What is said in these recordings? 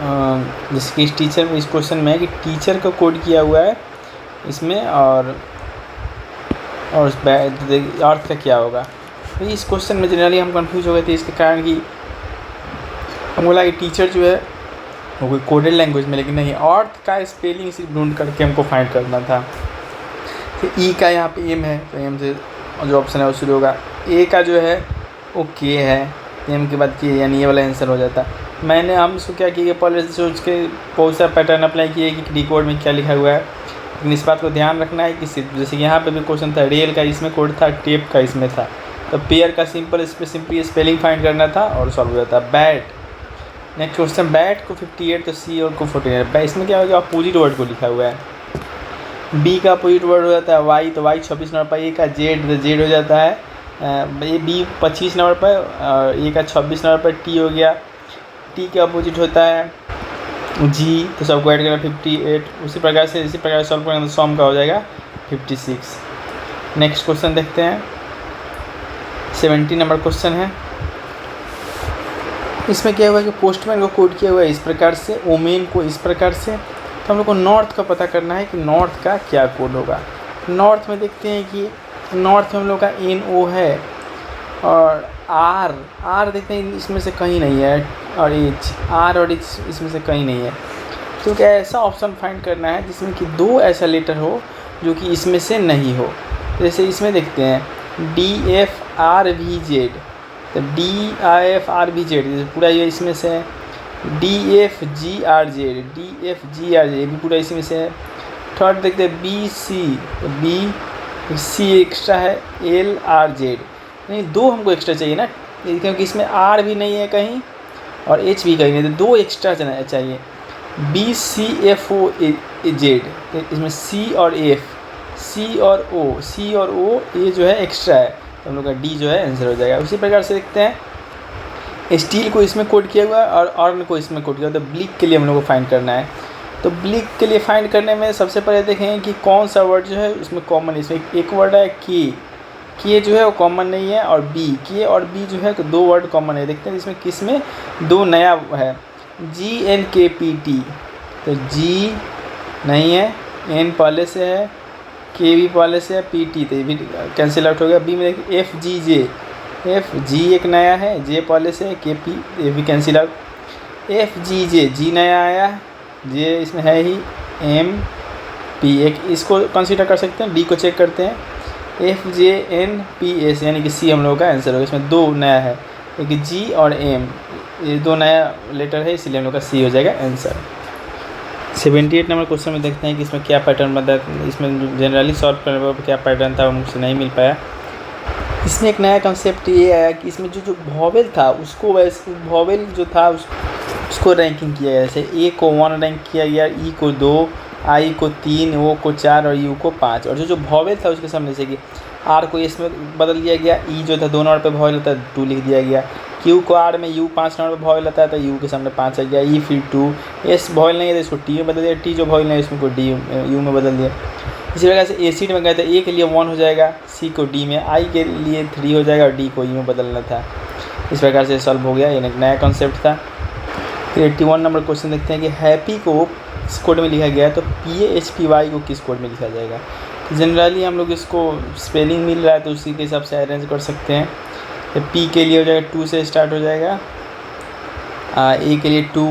जैसे कि इस टीचर में, इस क्वेश्चन में है कि टीचर का कोड किया हुआ है इसमें, और उस अर्थ का क्या होगा। तो इस क्वेश्चन में जनरली हम कंफ्यूज हो गए थे, इसके कारण कि हम बोला कि टीचर जो है वो कोई कोडेड लैंग्वेज में, लेकिन नहीं, अर्थ का स्पेलिंग सिर्फ ढूंढ करके हमको फाइंड करना था। तो ई का यहाँ पे एम है, तो एम से जो ऑप्शन है वो शुरू होगा। ए का जो है वो के है, एम के बाद के, यानी ये वाला आंसर हो जाता। हम इसको क्या किया, पहले सोच के बहुत सा पैटर्न अप्लाई किए कि डी कोड में क्या लिखा हुआ है, लेकिन इस बात को ध्यान रखना है कि सिर्फ जैसे कि यहाँ पे भी क्वेश्चन था, रेल का इसमें कोड था, टेप का इसमें था, तो पेयर का सिंपली स्पेलिंग फाइंड करना था और सॉल्व हो जाता। बैट, नेक्स्ट क्वेश्चन, बैट को 58 तो सी और को 49, इसमें क्या होगा, अपोजिट वर्ड को लिखा हुआ है। बी का अपोजिट वर्ड हो जाता है वाई, तो वाई 26 नंबर पर। ए का जेड, तो जेड हो जाता है ये बी 25 नंबर पर, और ए का 26 नंबर पर टी हो गया। टी के अपोजिट होता है जी, तो सबको ऐड करना 58। इसी प्रकार से सॉल्व करेंगे तो सॉम का हो जाएगा 56। नेक्स्ट क्वेश्चन देखते हैं, 70 नंबर क्वेश्चन है। इसमें क्या हुआ कि पोस्टमैन को कोड किया हुआ है इस प्रकार से, ओमेन को इस प्रकार से। तो हम लोग को नॉर्थ का पता करना है कि नॉर्थ का क्या कोड होगा। नॉर्थ में देखते हैं कि नॉर्थ में हम लोग का NO है, और आर देखते हैं इसमें से कहीं नहीं है, और आर और एच इसमें से कहीं नहीं है। तो क्या ऐसा ऑप्शन फाइंड करना है जिसमें कि दो ऐसा लेटर हो जो कि इसमें से नहीं हो। जैसे इसमें देखते हैं DFRVZ, तो DIFRVZ जैसे पूरा ये इसमें से है। DFGRZ ये भी पूरा इसी में से है। थर्ड देखते हैं BC, तो BC एक्स्ट्रा है, LRZ, नहीं दो हमको एक्स्ट्रा चाहिए ना, क्योंकि इसमें R भी नहीं है कहीं और H भी कहीं नहीं, तो दो एक्स्ट्रा चाहिए। BCFOZ, तो इसमें C और F, C और O ये जो है एक्स्ट्रा है, तो हम लोग का D जो है आंसर हो जाएगा। उसी प्रकार से देखते हैं, स्टील को इसमें कोड किया हुआ है और अर्न को इसमें कोड किया हुआ है। तो ब्लिक के लिए हम लोग को फाइंड करना है। तो ब्लिक के लिए फाइंड करने में सबसे पहले देखें कि कौन सा वर्ड जो है उसमें कॉमन, इसमें एक वर्ड है के जो है वो कॉमन नहीं है, और बी, के और बी जो है तो दो वर्ड कॉमन है। देखते हैं इसमें किस में दो नया है, GNKPT, तो जी नहीं है, एन पहले से है, के भी पहले से है, PT तो ये भी कैंसिल आउट हो गया। बी में देखिए FGJ, FG एक नया है, जे पहले से है, KP ये भी कैंसिल आउट। FGJ, जी नया आया, जे इसमें है ही, MP एक इसको कंसीडर कर सकते हैं। डी को चेक करते हैं, FJNPS यानी कि सी हम लोगों का आंसर होगा। इसमें दो नया है, एक G और M, ये दो नया लेटर है, इसलिए हम लोग का सी हो जाएगा आंसर। 78 नंबर क्वेश्चन में देखते हैं कि इसमें क्या पैटर्न बता, इसमें जनरली सॉल्व करने पर क्या पैटर्न था वो मुझसे नहीं मिल पाया। इसमें एक नया कंसेप्ट ये आया कि इसमें जो वॉवेल था उसको, वैसे वॉवेल जो था उसको रैंकिंग किया गया। जैसे ए को 1 रैंक किया गया, ई को 2, आई को 3, ओ को 4 और यू को 5। और जो वॉवेल था उसके सामने से कि आर को एस में बदल दिया गया, ई जो था 2 नंबर पे वॉवेल होता है 2 लिख दिया गया, क्यू को आर में, यू 5 नंबर पे वॉवेल होता है तो यू के सामने 5 आ गया, ई फिर 2, एस वॉवेल नहीं है तो इसको टी में बदल दिया, टी जो वॉवेल नहीं है इसमें को डी यू में बदल दिया। इसी प्रकार से एसिड में गए थे, ए के लिए 1 हो जाएगा, सी को डी में, आई के लिए 3 हो जाएगा और डी को ई में बदलना था। इस प्रकार से सॉल्व हो गया, ये एक नया कॉन्सेप्ट था। फिर 81 नंबर क्वेश्चन देखते हैं कि हैप्पी को किस कोड में लिखा गया है, तो PAHPY को किस कोड में लिखा जाएगा। तो जनरली हम लोग इसको स्पेलिंग मिल रहा है तो उसी के हिसाब से अरेंज कर सकते हैं। तो P के लिए हो जाएगा 2 से स्टार्ट हो जाएगा, ए के लिए 2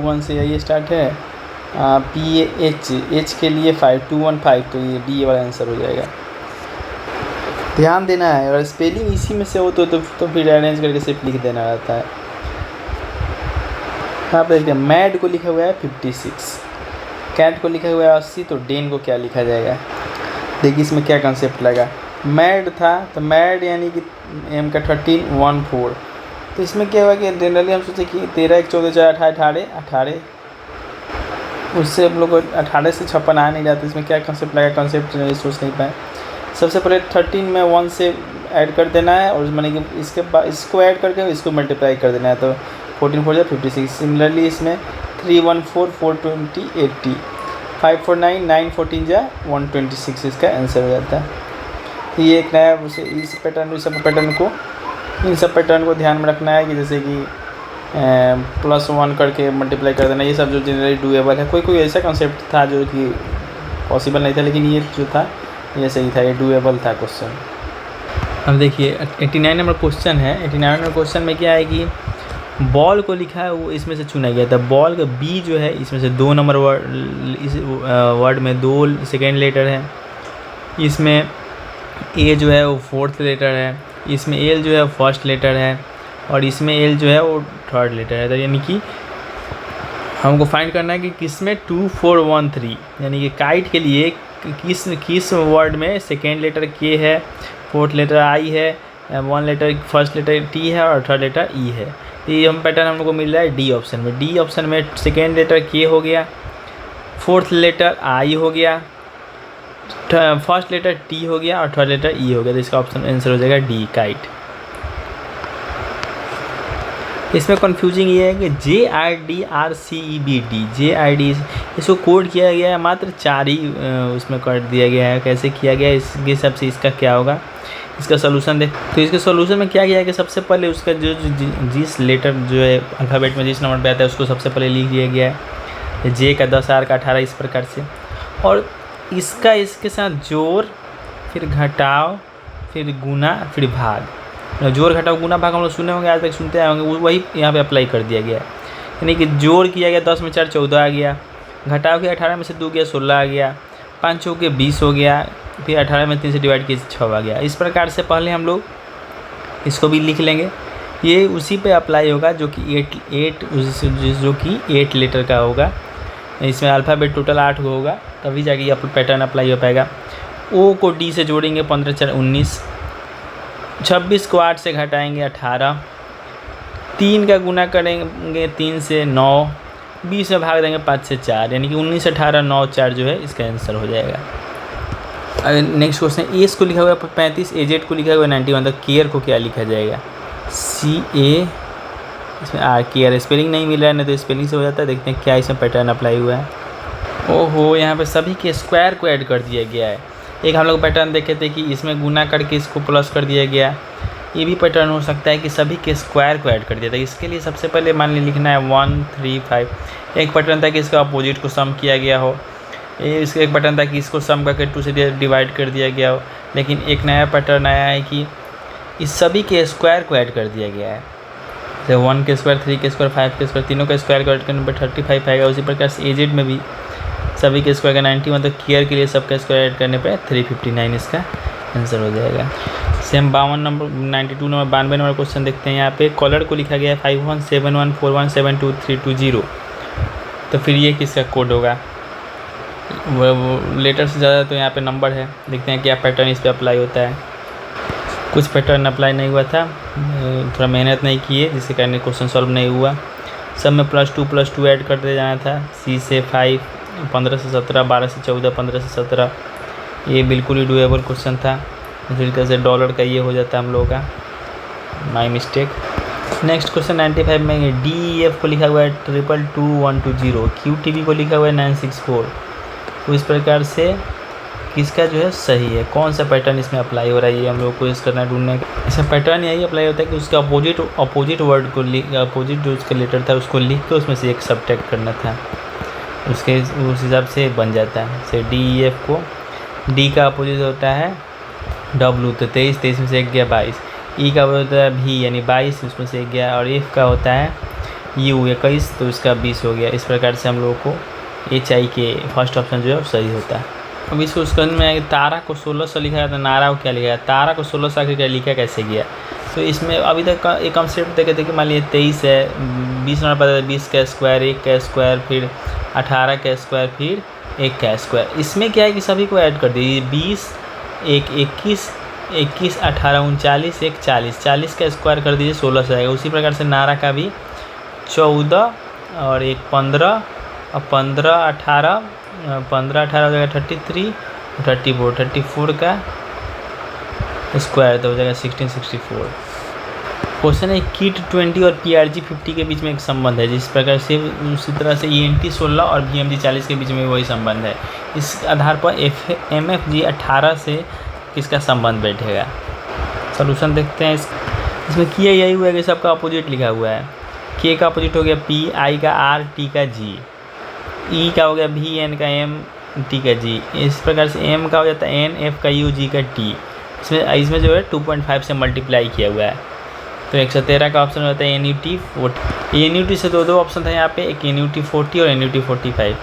1 से ये स्टार्ट है, PAH के लिए 5 2 1 5, तो ये डी वाला आंसर हो जाएगा। ध्यान देना है, और स्पेलिंग इसी में से हो तो फिर अरेंज करके सिर्फ लिख देना रहता है। यहाँ पर देखते हैं मैड को लिखा हुआ है 56, कैट को लिखा हुआ है 80, तो डेन को क्या लिखा जाएगा। देखिए इसमें क्या कंसेप्ट लगा, मैड था तो मैड यानी कि एम का 13 1 4, तो इसमें क्या हुआ कि जनरली हम सोचे कि 13 1 14 4 18, उससे हम लोग को 18 से 56 आ नहीं जाता। इसमें क्या कंसेप्ट लगा, कंसेप्ट जनरली सोच नहीं पाए। सबसे पहले 13 में 1 से ऐड कर देना है, और माने कि इसके बाद इसको ऐड करके इसको मल्टीप्लाई कर देना है, तो 14 4 56। सिमिलरली इसमें 3 1 4 4 20 80, 5 4 9 9 14 126 इसका आंसर हो जाता है। तो ये एक नया इस सब पैटर्न को ध्यान में रखना है कि जैसे कि +1 करके मल्टीप्लाई कर देना, ये सब जो जनरली डूएबल है। कोई कोई ऐसा कॉन्सेप्ट था जो कि पॉसिबल नहीं था, लेकिन ये जो था ये सही था, ये डूएबल था क्वेश्चन। अब देखिए 89 नंबर क्वेश्चन है। 89 नंबर क्वेश्चन में क्या है कि बॉल को लिखा है, वो इसमें से चुना गया था। बॉल का बी जो है इसमें से 2 नंबर वर्ड, इस वर्ड में 2 सेकेंड लेटर है। इसमें ए जो है वो 4th लेटर है, इसमें एल जो है 1st लेटर है, और इसमें एल जो है वो 3rd लेटर है। तो यानी कि हमको फाइंड करना है कि किसमें 2 4 1 3, यानी कि काइट के लिए किस वर्ड में सेकेंड लेटर के है, 4th लेटर आई है, 1 लेटर 1st लेटर टी है और 3rd लेटर ई है। ये हम पैटर्न हम लोग को मिल रहा है डी ऑप्शन में। डी ऑप्शन में सेकेंड लेटर के हो गया, 4th लेटर आई हो गया, 1st लेटर टी हो गया और 3rd लेटर ई हो गया। तो इसका ऑप्शन आंसर हो जाएगा डी, काइट। इसमें कन्फ्यूजिंग ये है कि JIDRCEBD, JID इसको कोड किया गया है, मात्र 4 ही उसमें कर दिया गया है। कैसे किया गया है इसके हिसाब से इसका क्या होगा, इसका सोल्यूशन देख। तो इसके सोल्यूशन में क्या किया है कि सबसे पहले उसका जो जिस लेटर जो है अल्फ़ाबेट में जिस नंबर पे आता है उसको सबसे पहले लिख दिया गया है, जे का 10, आर का 18, इस प्रकार से। और इसका इसके साथ जोड़, फिर घटाव, फिर गुना, फिर भाग। जोड़ घटाव गुना भाग हम लोग सुने होंगे, आज तक सुनते आए होंगे, वही यहाँ पे अप्लाई कर दिया गया है। यानी कि जोड़ किया गया, 10 में 4 14 आ गया, घटाव किया 18 में से 2 गया 16 आ गया, 5 चौक के 20 हो गया, फिर 18 में 3 से डिवाइड किया 6 आ गया। इस प्रकार से पहले हम लोग इसको भी लिख लेंगे। ये उसी पे अप्लाई होगा जो कि 8 लेटर का होगा। इसमें अल्फ़ाबेट टोटल 8 को होगा, तभी जाके ये पैटर्न अप्लाई हो पाएगा। ओ को डी से जोड़ेंगे 15 4 19, 26 को 8 से घटाएंगे 18, 3 का गुना करेंगे 3 से 9, 20 में भाग देंगे 5 से 4, यानी कि 19 18 9 4 जो है इसका आंसर हो जाएगा। नेक्स्ट क्वेश्चन, एस को लिखा हुआ है 35, एजेड को लिखा हुआ है 91, तो केयर को क्या लिखा जाएगा, CA, इसमें आर केयर स्पेलिंग नहीं मिल रहा है, नहीं तो स्पेलिंग से हो जाता है। देखते हैं क्या इसमें पैटर्न अप्लाई हुआ है। ओहो, यहाँ पे सभी के स्क्वायर को ऐड कर दिया गया है। एक हम लोग पैटर्न देखे थे कि इसमें गुना करके इसको प्लस कर दिया गया, ये भी पैटर्न हो सकता है कि सभी के स्क्वायर को ऐड कर दिया था। इसके लिए सबसे पहले मान ली लिखना है 1 3 5। एक पैटर्न था कि इसका अपोजिट को सम किया गया हो, इसका एक पैटर्न था कि इसको सम करके 2 से डिवाइड कर दिया गया हो, लेकिन एक नया पैटर्न आया है कि इस सभी के स्क्वायर को ऐड कर दिया गया है। जैसे 1 के स्क्वायर, 3 के स्क्वायर, 5 के स्क्वायर, तीनों का स्क्वायर को ऐड करने पर 35 आएगा। उसी प्रकार से एजेड में भी सभी के स्क्वायर का 91, तो केयर के लिए सबका स्क्वायर ऐड करने पे 359 इसका आंसर हो जाएगा। सेम 92 नंबर 92 नंबर क्वेश्चन देखते हैं। यहाँ पे कॉलर को लिखा गया है 517141722320, तो फिर ये किसका कोड होगा, वो लेटर से ज़्यादा तो यहाँ पे नंबर है। देखते हैं क्या पैटर्न इस पर अप्लाई होता है। कुछ पैटर्न अप्लाई नहीं हुआ था, थोड़ा मेहनत नहीं किए जिसके कारण क्वेश्चन सॉल्व नहीं हुआ। सब में +2 ऐड करते जाना था। C से 5, 15 से 17, 12 से 14, 15 से 17, ये बिल्कुल ही डूएबल क्वेश्चन था। इसी तरह से डॉलर का ये हो जाता है हम लोगों का, माई मिस्टेक। नेक्स्ट क्वेश्चन 95 में DEF को लिखा हुआ है 222120, QTB को लिखा हुआ है 964। तो इस प्रकार से किसका जो है सही है, कौन सा पैटर्न इसमें अप्लाई हो रहा है, ये हम लोग को इस करना ढूंढने का। इसमें पैटर्न यही अप्लाई होता है कि उसका अपोजिट वर्ड को अपोजिट जो उसका लेटर था उसको लिख के उसमें से एक सब्ट्रैक्ट करना था, उसके उस हिसाब से बन जाता है। जैसे DEF को D का अपोजिट होता है W, तो 23 में से 1 गया 22। E का होता है V यानी 22, उसमें से 1 गया, और F का होता है U 21, तो इसका 20 हो गया। इस प्रकार से हम लोगों को HI के फर्स्ट ऑप्शन जो है सही होता है। अब इसको उसके में तारा को 1600 लिखा गया था, नारा को क्या लिखा गया, तारा को 1600 आखिर लिखा कैसे गया। तो इसमें अभी तक एक कॉन्सेप्ट देखे थे कि मान लीजिए 23 है, 20 नंबर पता था, 20 का स्क्वायर, 1 का स्क्वायर, फिर 18 का स्क्वायर, फिर 1 का स्क्वायर। इसमें क्या है कि सभी को ऐड कर दीजिए, 20 1 21 21 18 39 1 40, 40 का स्क्वायर कर दीजिए 16 से आएगा। उसी प्रकार से नारा का भी 14 और 1 15 और 15 18 हो जाएगा 33, 34 का स्क्वायर तो हो जाएगा 1664। क्वेश्चन है KIT 20 और PRG 50 के बीच में एक संबंध है, जिस प्रकार से उसी तरह से ENT 16 और BMG 40 के बीच में वही संबंध है। इस आधार पर MFG 18 से किसका संबंध बैठेगा। सॉल्यूशन देखते हैं। इसमें किया यही हुआ है कि सबका अपोजिट लिखा हुआ है। के का अपोजिट हो गया पी, आई का आर, टी का जी, ई का हो गया भी, एन का एम, टी का जी। इस प्रकार से एम का हो जाता है एन, एफ का यू, जी का टी। इसमें जो है 2.5 से मल्टीप्लाई किया हुआ है। तो 113 का ऑप्शन होता है N U T 40। N U T से दो ऑप्शन था यहाँ पे, एक एन यू टी 40 और एन यू टी 45।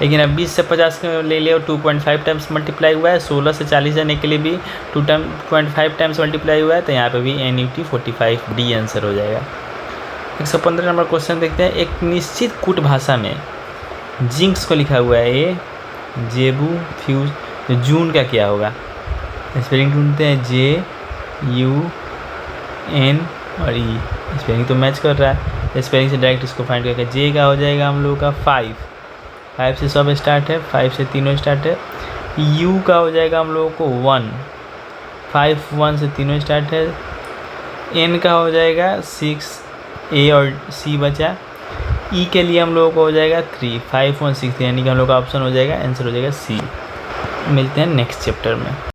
लेकिन अब 20 से 50 ले लिया और 2.5 टाइम्स मल्टीप्लाई हुआ है। 16 से 40 जाने के लिए भी 2.5 टाइम्स मल्टीप्लाई हुआ है, तो यहाँ पे भी N U T 45 D answer हो जाएगा। 115 नंबर क्वेश्चन देखते हैं। एक निश्चित कूट भाषा में जिंक्स को लिखा हुआ है ए, जेबू, फ्यूज, तो जून का क्या होगा? स्पेलिंग ढूंढते हैं, जे यू एन और ई। स्पेलिंग तो मैच कर रहा है, स्पेलिंग से डायरेक्ट इसको फाइंड करके जे का हो जाएगा हम लोगों का 5 से सब स्टार्ट है, 5 से तीनों स्टार्ट है। यू का हो जाएगा हम लोगों को 1 से तीनों स्टार्ट है। एन का हो जाएगा 6, ए और सी बचा। ई के लिए हम लोगों को हो जाएगा 3, 5 1 6, यानी कि हम लोग का ऑप्शन हो जाएगा, आंसर हो जाएगा सी। मिलते हैं नेक्स्ट चैप्टर में।